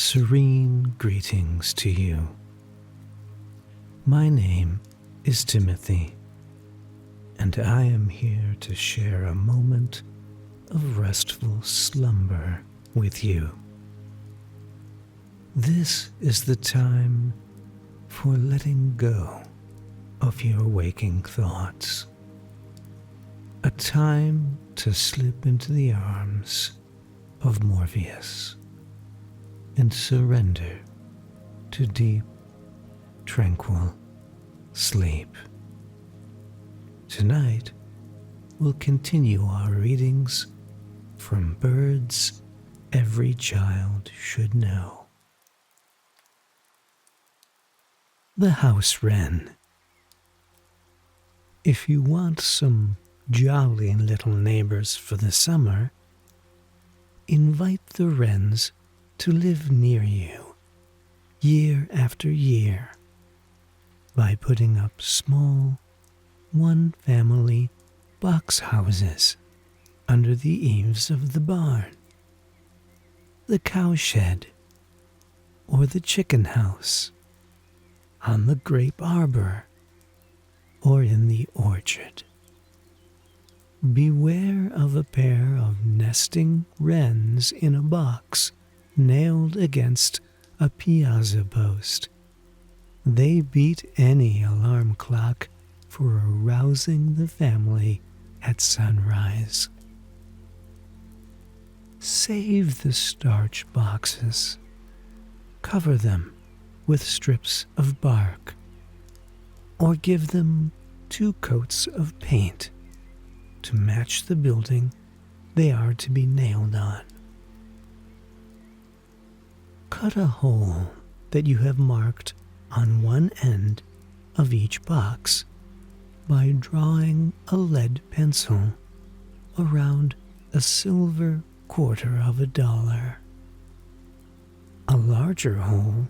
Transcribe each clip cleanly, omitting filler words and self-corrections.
Serene greetings to you. My name is Timothy, and I am here to share a moment of restful slumber with you. This is the time for letting go of your waking thoughts, a time to slip into the arms of Morpheus and surrender to deep, tranquil sleep. Tonight, we'll continue our readings from Birds Every Child Should Know. The House Wren. If you want some jolly little neighbors for the summer, invite the wrens to live near you year after year by putting up small, one-family box houses under the eaves of the barn, the cowshed, or the chicken house, on the grape arbor, or in the orchard. Beware of a pair of nesting wrens in a box nailed against a piazza post. They beat any alarm clock for arousing the family at sunrise. Save the starch boxes. Cover them with strips of bark, or give them 2 coats of paint to match the building they are to be nailed on. Cut a hole that you have marked on one end of each box by drawing a lead pencil around a silver $0.25. A larger hole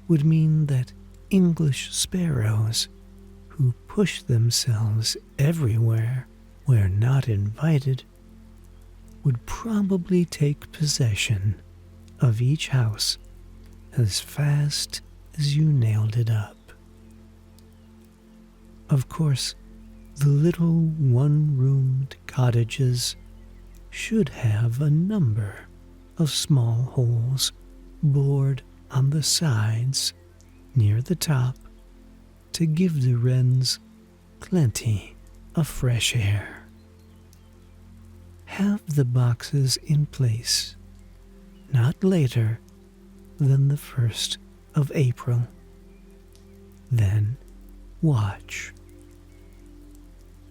would mean that English sparrows who push themselves everywhere where not invited would probably take possession of each house as fast as you nailed it up. Of course, the little one-roomed cottages should have a number of small holes bored on the sides near the top to give the wrens plenty of fresh air. Have the boxes in place not later than the 1st of April. Then watch.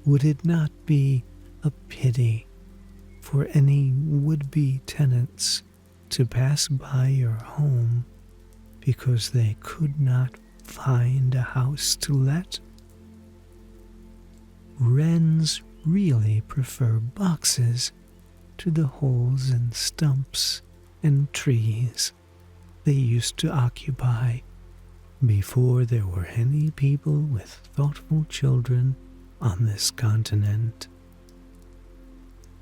Would it not be a pity for any would-be tenants to pass by your home because they could not find a house to let? Wrens really prefer boxes to the holes in stumps and trees they used to occupy before there were any people with thoughtful children on this continent.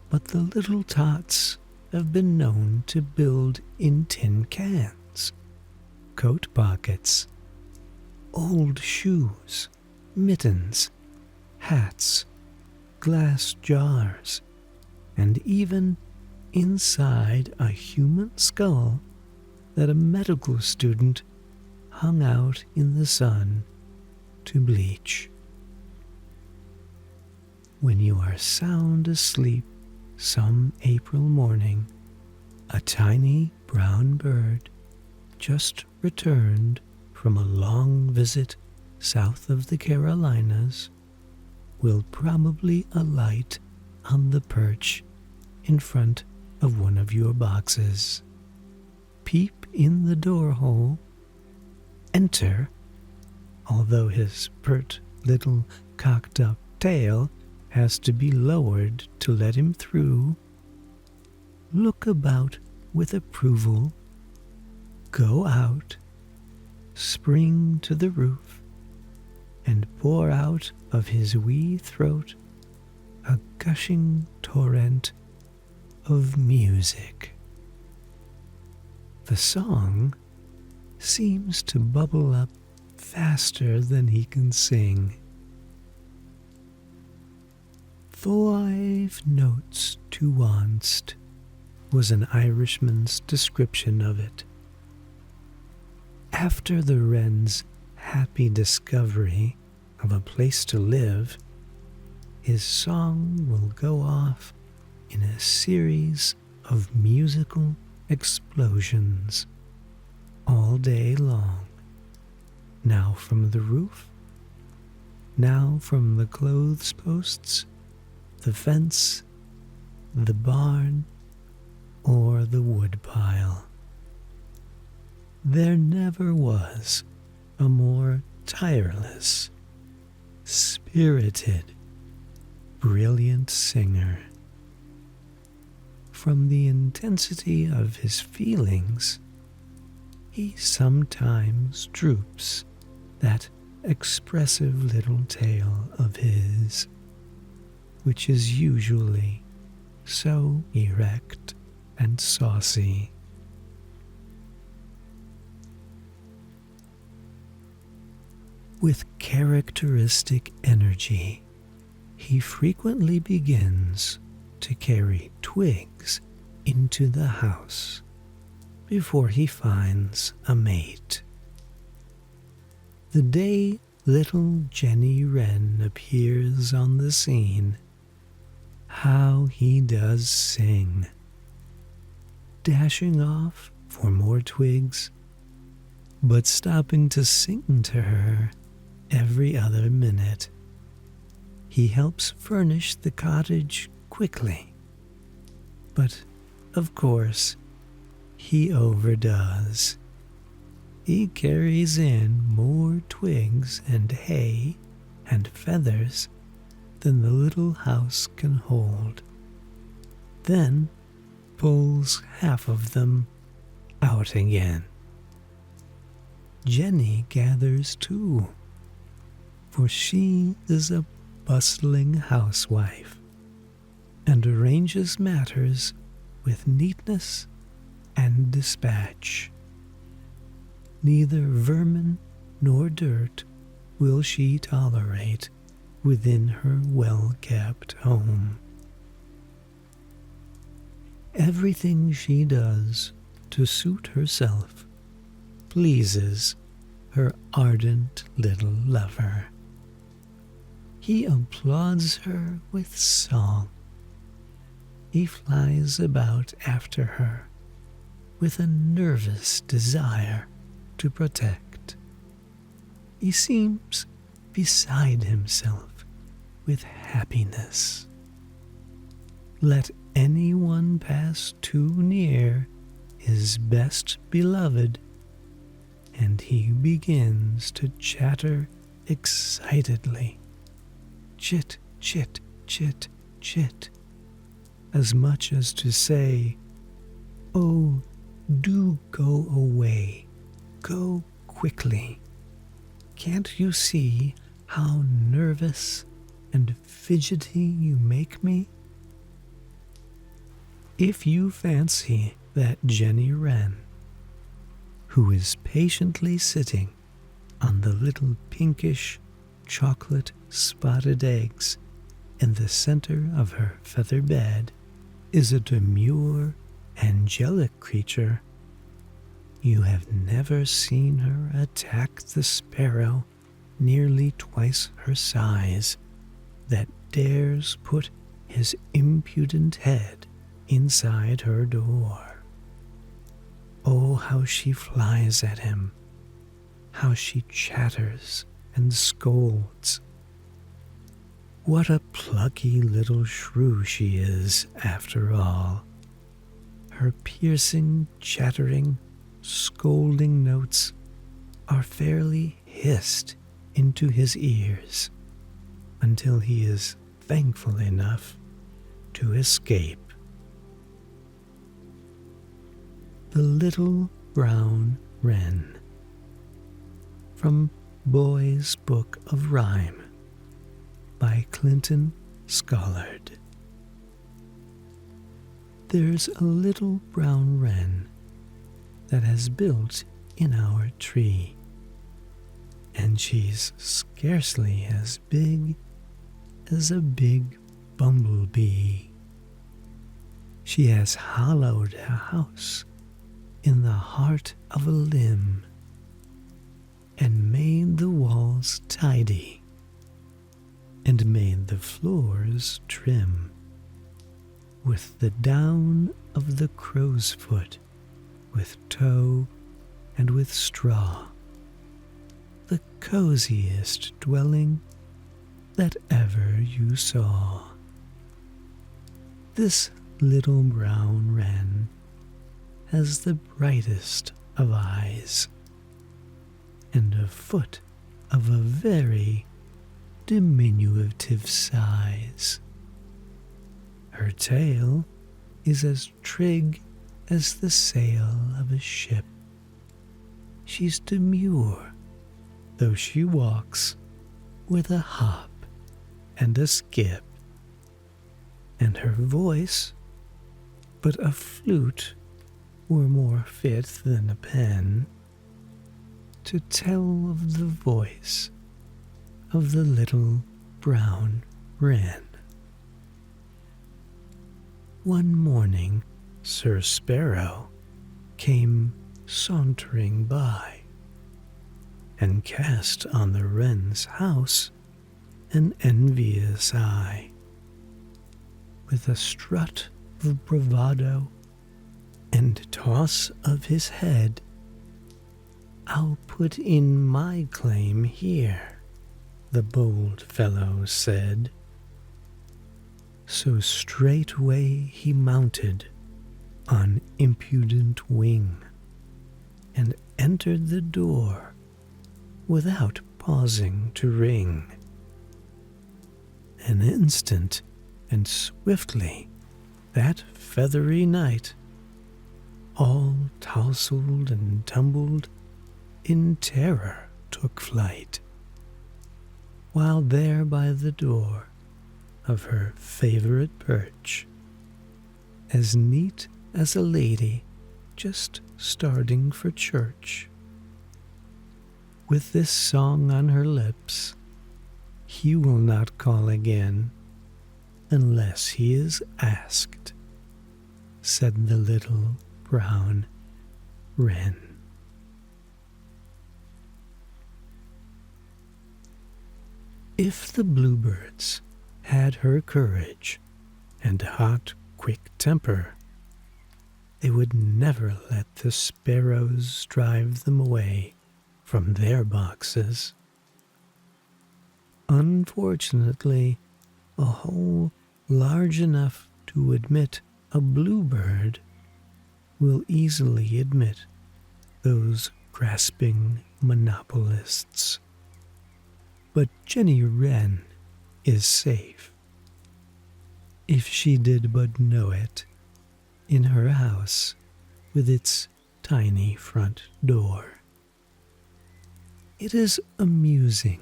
But the little tots have been known to build in tin cans, coat pockets, old shoes, mittens, hats, glass jars, and even inside a human skull that a medical student hung out in the sun to bleach. When you are sound asleep some April morning, a tiny brown bird, just returned from a long visit south of the Carolinas, will probably alight on the perch in front of one of your boxes, peep in the door hole, enter, although his pert little cocked-up tail has to be lowered to let him through, look about with approval, go out, spring to the roof, and pour out of his wee throat a gushing torrent of music. The song seems to bubble up faster than he can sing. 5 notes to onst was an Irishman's description of it. After the wren's happy discovery of a place to live, his song will go off in a series of musical explosions all day long, now from the roof, now from the clothes posts, the fence, the barn, or the woodpile. There never was a more tireless, spirited, brilliant singer. From the intensity of his feelings, he sometimes droops that expressive little tail of his, which is usually so erect and saucy. With characteristic energy, he frequently begins to carry twigs into the house before he finds a mate. The day little Jenny Wren appears on the scene, how he does sing, dashing off for more twigs, but stopping to sing to her every other minute. He helps furnish the cottage quickly, but of course he overdoes. He carries in more twigs and hay and feathers than the little house can hold, then pulls half of them out again. Jenny gathers too, for she is a bustling housewife and arranges matters with neatness and dispatch. Neither vermin nor dirt will she tolerate within her well-kept home. Everything she does to suit herself pleases her ardent little lover. He applauds her with song. He flies about after her with a nervous desire to protect. He seems beside himself with happiness. Let anyone pass too near his best beloved, and he begins to chatter excitedly. Chit, chit, chit, chit, as much as to say, "Oh, do go away, go quickly. Can't you see how nervous and fidgety you make me?" If you fancy that Jenny Wren, who is patiently sitting on the little pinkish chocolate spotted eggs in the center of her feather bed, is a demure, angelic creature, you have never seen her attack the sparrow nearly twice her size that dares put his impudent head inside her door. Oh, how she flies at him, how she chatters and scolds. What a plucky little shrew she is, after all. Her piercing, chattering, scolding notes are fairly hissed into his ears until he is thankful enough to escape. The Little Brown Wren, from Boy's Book of Rhyme by Clinton Scollard. There's a little brown wren that has built in our tree, and she's scarcely as big as a big bumblebee. She has hollowed a house in the heart of a limb and made the walls tidy and made the floors trim with the down of the crow's foot, with tow and with straw, the coziest dwelling that ever you saw. This little brown wren has the brightest of eyes and a foot of a very diminutive size. Her tail is as trig as the sail of a ship. She's demure, though she walks with a hop and a skip, and her voice, but a flute were more fit than a pen to tell of the voice of the little brown wren. One morning, Sir Sparrow came sauntering by and cast on the wren's house an envious eye. With a strut of bravado and toss of his head, "I'll put in my claim here," the bold fellow said. So straightway he mounted on impudent wing and entered the door without pausing to ring. An instant, and swiftly that feathery knight, all tousled and tumbled, in terror took flight, while there by the door of her favorite perch, as neat as a lady just starting for church, with this song on her lips, he will not call again unless he is asked, said the little brown wren. If the bluebirds had her courage and hot, quick temper, they would never let the sparrows drive them away from their boxes. Unfortunately, a hole large enough to admit a bluebird will easily admit those grasping monopolists. But Jenny Wren is safe, if she did but know it, in her house with its tiny front door. It is amusing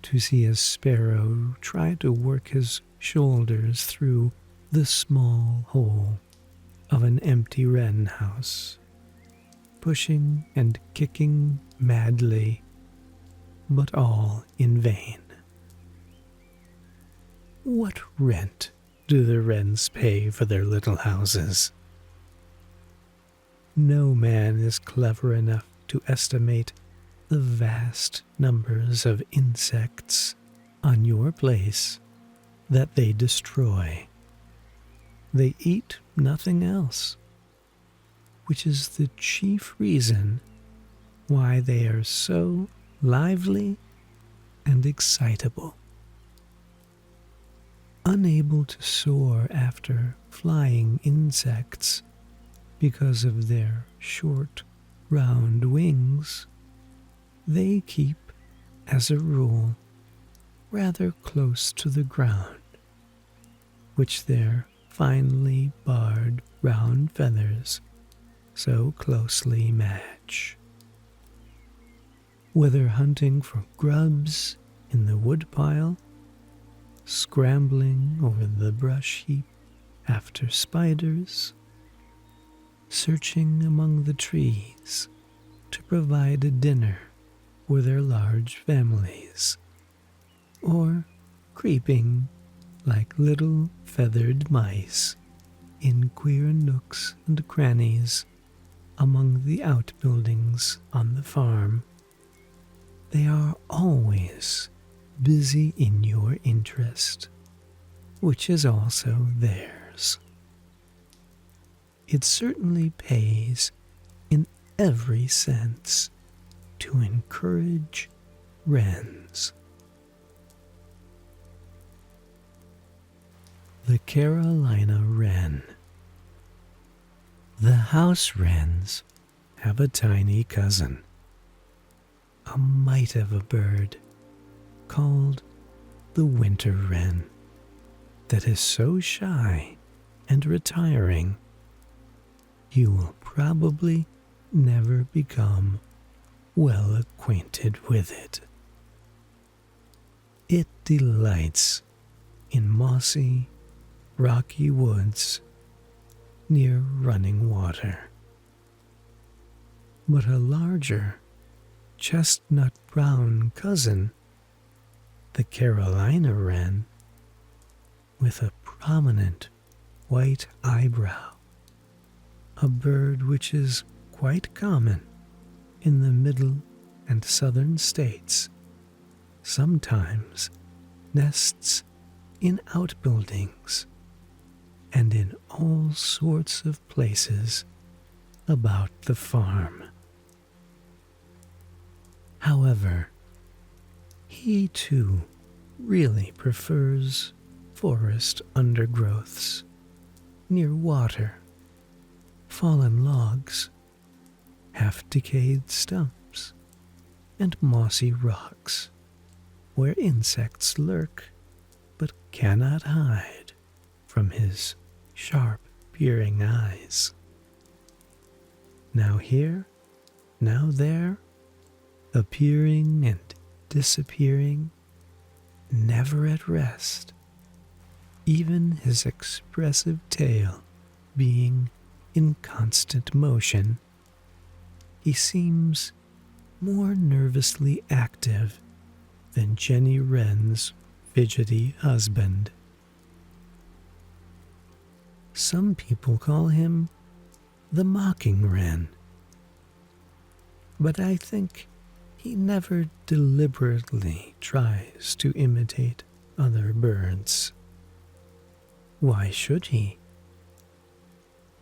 to see a sparrow try to work his shoulders through the small hole of an empty wren house, pushing and kicking madly, but all in vain. What rent do the wrens pay for their little houses? No man is clever enough to estimate the vast numbers of insects on your place that they destroy. They eat nothing else, which is the chief reason why they are so lively and excitable. Unable to soar after flying insects because of their short, round wings, they keep, as a rule, rather close to the ground, which their finely barred round feathers so closely match. Whether hunting for grubs in the woodpile, scrambling over the brush heap after spiders, searching among the trees to provide a dinner for their large families, or creeping like little feathered mice in queer nooks and crannies among the outbuildings on the farm. They are always busy in your interest, which is also theirs. It certainly pays in every sense to encourage wrens. The Carolina wren. The house wrens have a tiny cousin, a mite of a bird called the winter wren, that is so shy and retiring you will probably never become well acquainted with it. It delights in mossy, rocky woods near running water. But a larger, chestnut-brown cousin, the Carolina wren, with a prominent white eyebrow, a bird which is quite common in the middle and southern states, sometimes nests in outbuildings and in all sorts of places about the farm. However, he too really prefers forest undergrowths near water, fallen logs, half-decayed stumps, and mossy rocks, where insects lurk but cannot hide from his sharp, peering eyes. Now here, now there, appearing and disappearing, never at rest, even his expressive tail being in constant motion, he seems more nervously active than Jenny Wren's fidgety husband. Some people call him the mocking wren, but I think he never deliberately tries to imitate other birds. Why should he?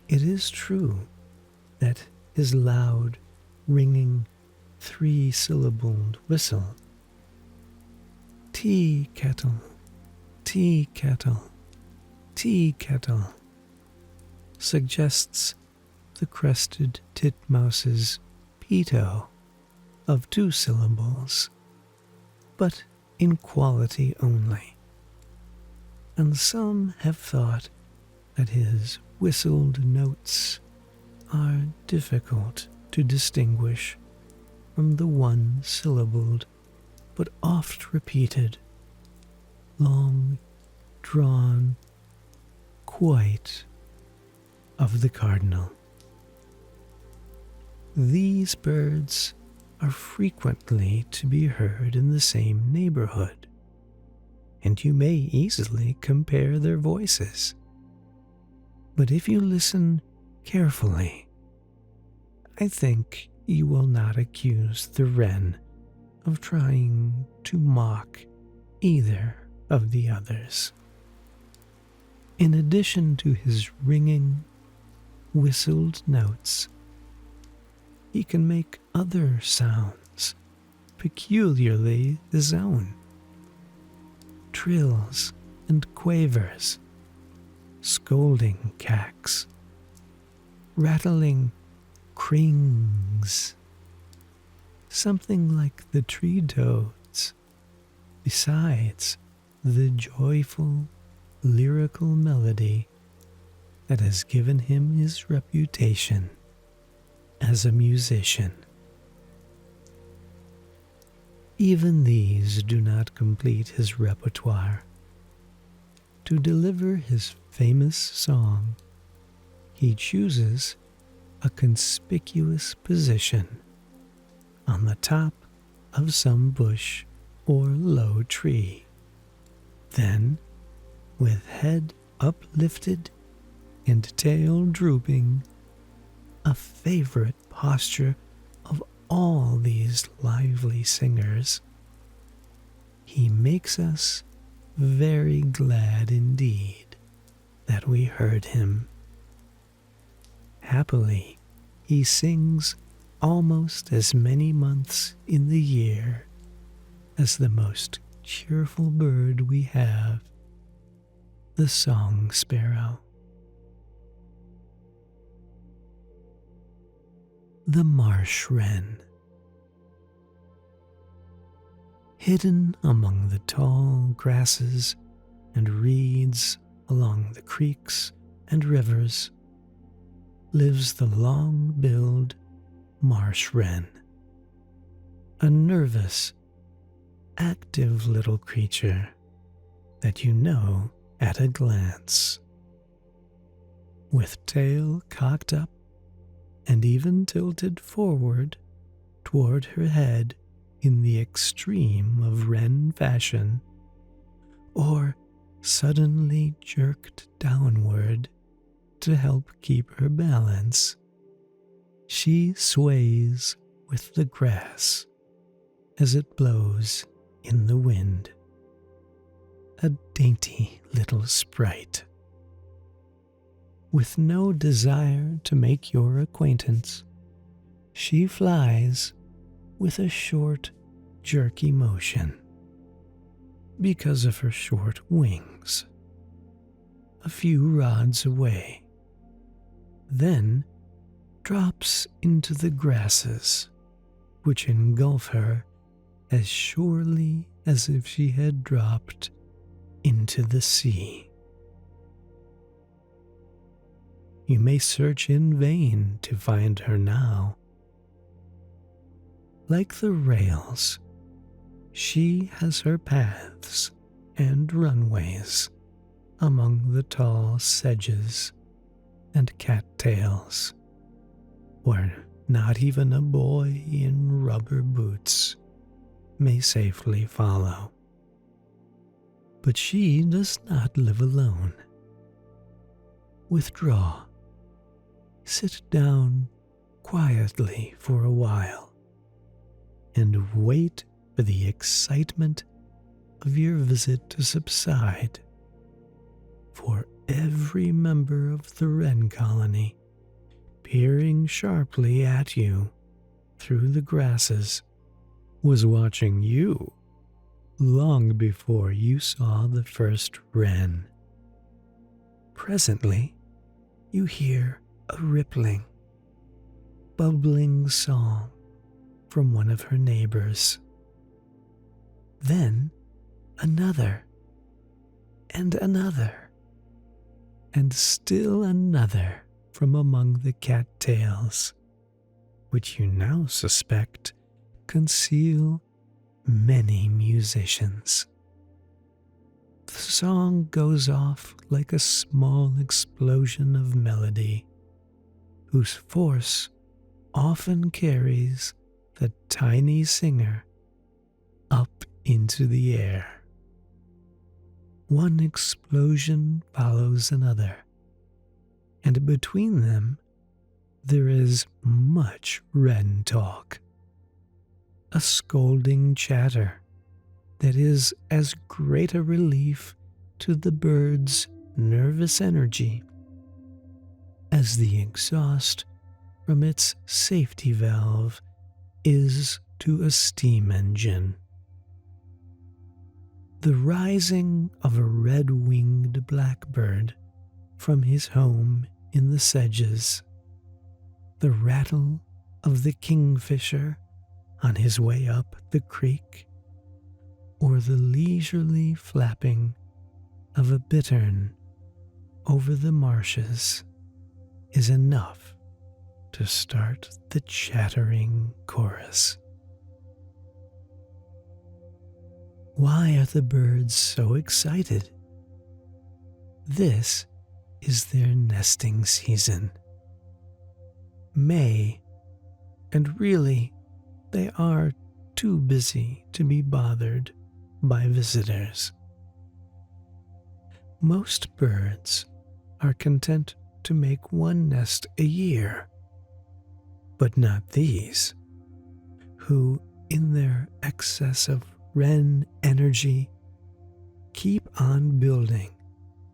It is true that his loud, ringing, three-syllabled whistle, tea kettle, tea kettle, tea kettle, suggests the crested titmouse's peto of 2 syllables, but in quality only, and some have thought that his whistled notes are difficult to distinguish from the 1-syllabled but oft-repeated, long-drawn quite of the cardinal. These birds are frequently to be heard in the same neighborhood, and you may easily compare their voices. But if you listen carefully, I think you will not accuse the wren of trying to mock either of the others. In addition to his ringing, whistled notes, he can make other sounds peculiarly his own. Trills and quavers, scolding cacks, rattling crings, something like the tree toads, besides the joyful, lyrical melody that has given him his reputation as a musician. Even these do not complete his repertoire. To deliver his famous song, he chooses a conspicuous position on the top of some bush or low tree. Then, with head uplifted and tail drooping, a favorite posture of all these lively singers, he makes us very glad indeed that we heard him. Happily, he sings almost as many months in the year as the most cheerful bird we have, the song sparrow. The marsh wren. Hidden among the tall grasses and reeds along the creeks and rivers lives the long-billed marsh wren, a nervous, active little creature that you know at a glance. With tail cocked up and even tilted forward toward her head in the extreme of wren fashion, or suddenly jerked downward to help keep her balance, she sways with the grass as it blows in the wind. A dainty little sprite. With no desire to make your acquaintance, she flies with a short, jerky motion because of her short wings, a few rods away, then drops into the grasses, which engulf her as surely as if she had dropped into the sea. You may search in vain to find her now. Like the rails, she has her paths and runways among the tall sedges and cattails, where not even a boy in rubber boots may safely follow. But she does not live alone. Withdraw. Sit down quietly for a while and wait for the excitement of your visit to subside. For every member of the wren colony, peering sharply at you through the grasses, was watching you long before you saw the first wren. Presently, you hear a rippling, bubbling song from one of her neighbors. Then another, and another, and still another from among the cattails, which you now suspect conceal many musicians. The song goes off like a small explosion of melody, whose force often carries the tiny singer up into the air. One explosion follows another, and between them there is much wren talk, a scolding chatter that is as great a relief to the bird's nervous energy as the exhaust from its safety valve is to a steam engine. The rising of a red-winged blackbird from his home in the sedges, the rattle of the kingfisher on his way up the creek, or the leisurely flapping of a bittern over the marshes is enough to start the chattering chorus. Why are the birds so excited? This is their nesting season. may, and really they are too busy to be bothered by visitors. Most birds are content to make one nest a year, but not these, who, in their excess of wren energy, keep on building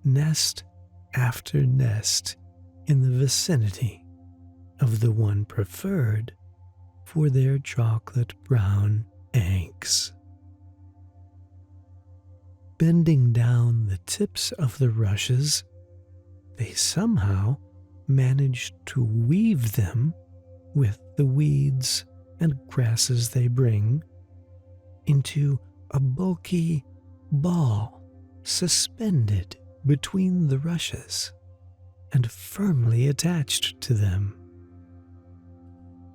nest after nest in the vicinity of the one preferred for their chocolate brown eggs. Bending down the tips of the rushes, they somehow manage to weave them with the weeds and grasses they bring into a bulky ball suspended between the rushes and firmly attached to them.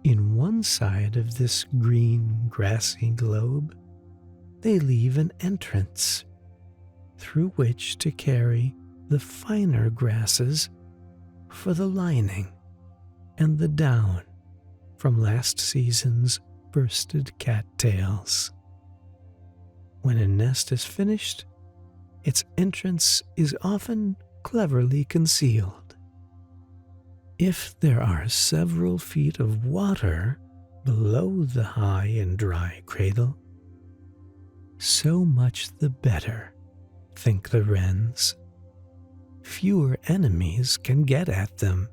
In one side of this green grassy globe, they leave an entrance through which to carry the finer grasses for the lining and the down from last season's bursted cattails. When a nest is finished, its entrance is often cleverly concealed. If there are several feet of water below the high and dry cradle, so much the better, think the wrens. Fewer enemies can get at them.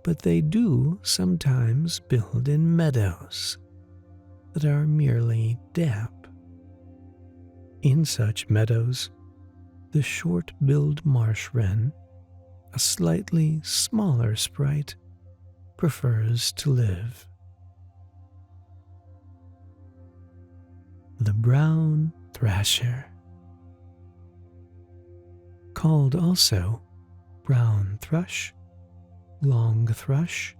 But they do sometimes build in meadows that are merely damp. In such meadows, the short-billed marsh wren, a slightly smaller sprite, prefers to live. The brown thrasher, called also brown thrush, long thrush,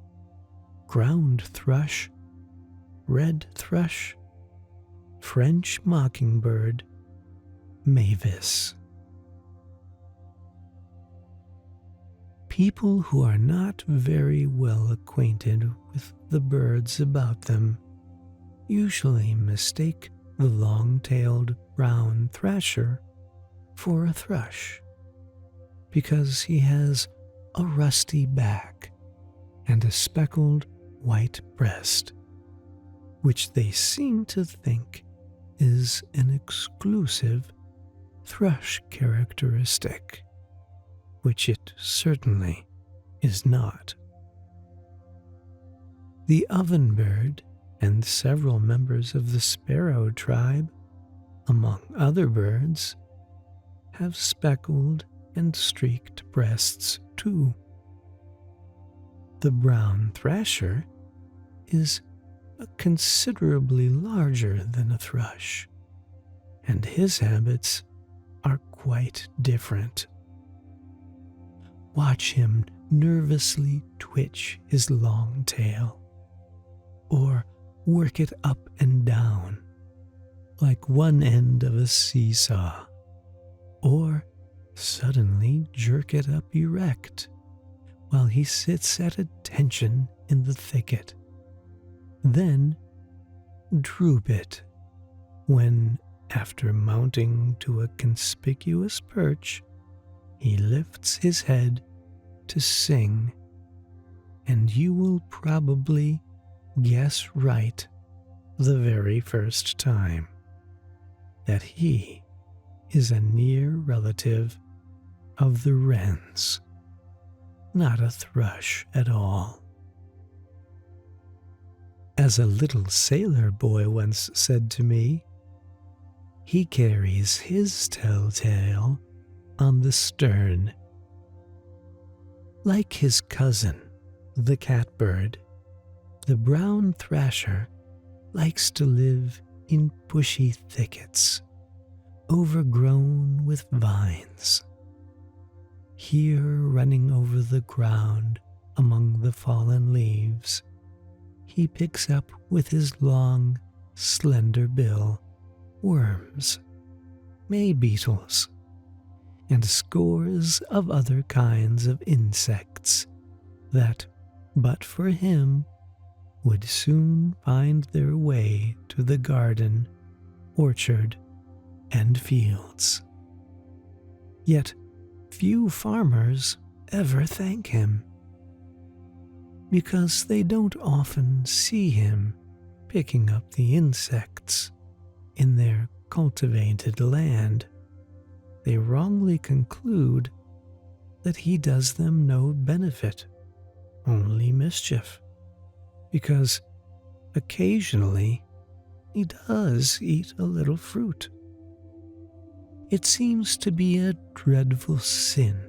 ground thrush, red thrush, French mockingbird, mavis. People who are not very well acquainted with the birds about them usually mistake the long-tailed brown thrasher for a thrush, because he has a rusty back and a speckled white breast, which they seem to think is an exclusive thrush characteristic, which it certainly is not. The ovenbird and several members of the sparrow tribe, among other birds, have speckled and streaked breasts too. The brown thrasher is considerably larger than a thrush, and his habits are quite different. Watch him nervously twitch his long tail, or work it up and down like one end of a seesaw, or suddenly jerk it up erect while he sits at attention in the thicket, then droop it when, after mounting to a conspicuous perch, he lifts his head to sing, and you will probably guess right the very first time that he is a near relative of the wrens, not a thrush at all. As a little sailor boy once said to me, he carries his telltale on the stern. Like his cousin, the catbird, the brown thrasher likes to live in bushy thickets, overgrown with vines. Here, running over the ground among the fallen leaves, he picks up with his long, slender bill worms, may beetles, and scores of other kinds of insects that, but for him would soon find their way to the garden, orchard, and fields. Yet few farmers ever thank him, because they don't often see him picking up the insects in their cultivated land. They wrongly conclude that he does them no benefit, only mischief, because occasionally he does eat a little fruit. It seems to be a dreadful sin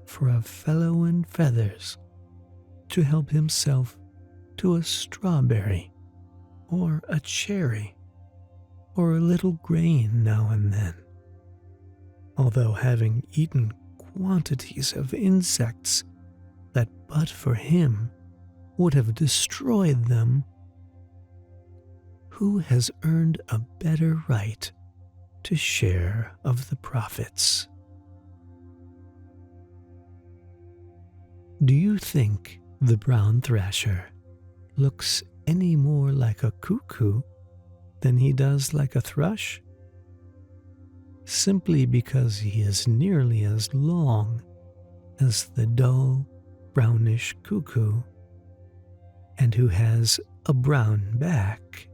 for a fellow in feathers to help himself to a strawberry or a cherry or a little grain now and then, although having eaten quantities of insects that but for him would have destroyed them, who has earned a better right to share of the profits? Do you think the brown thrasher looks any more like a cuckoo than he does like a thrush? Simply because he is nearly as long as the dull, brownish cuckoo, and who has a brown back,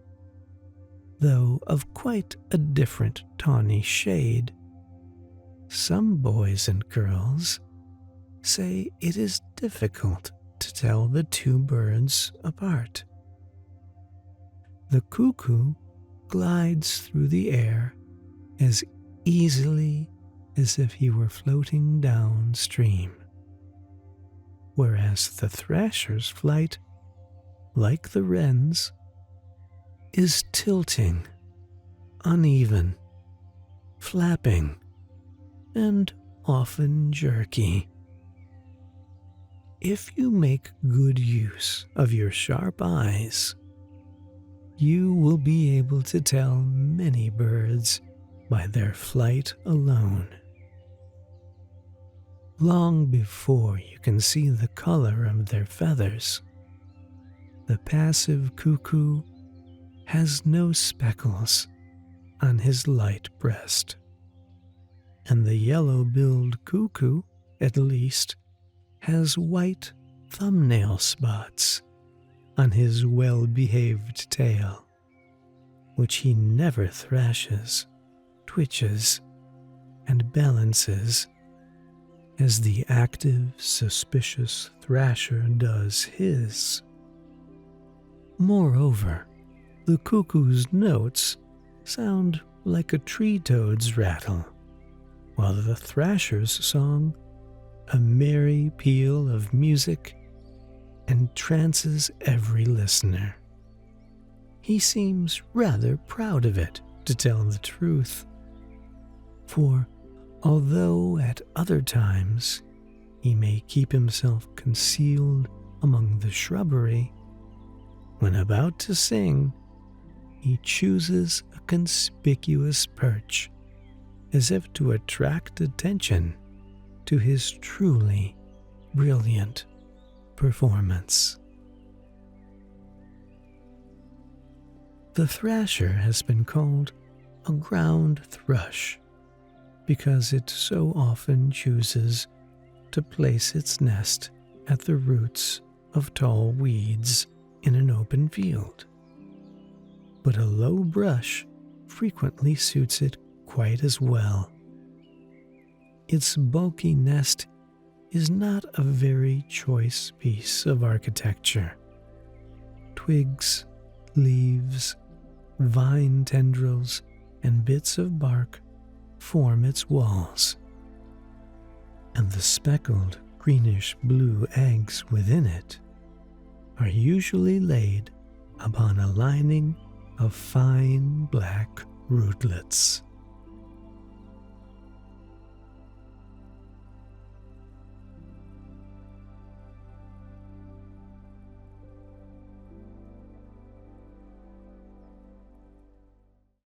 though of quite a different tawny shade. Some boys and girls say it is difficult to tell the two birds apart. The cuckoo glides through the air as easily as if he were floating downstream, whereas the thrasher's flight, like the wren's, is tilting, uneven, flapping, and often jerky. If you make good use of your sharp eyes, you will be able to tell many birds by their flight alone. Long before you can see the color of their feathers, the passive cuckoo has no speckles on his light breast, and the yellow-billed cuckoo, at least, has white thumbnail spots on his well-behaved tail, which he never thrashes, twitches, and balances as the active, suspicious thrasher does his. Moreover, the cuckoo's notes sound like a tree toad's rattle, while the thrasher's song a merry peal of music entrances every listener. He seems rather proud of it, to tell the truth, for although at other times he may keep himself concealed among the shrubbery, when about to sing, he chooses a conspicuous perch, as if to attract attention to his truly brilliant performance. The thrasher has been called a ground thrush because it so often chooses to place its nest at the roots of tall weeds in an open field. But a low brush frequently suits it quite as well. Its bulky nest is not a very choice piece of architecture. Twigs, leaves, vine tendrils, and bits of bark form its walls, and the speckled greenish-blue eggs within it are usually laid upon a lining of fine black rootlets.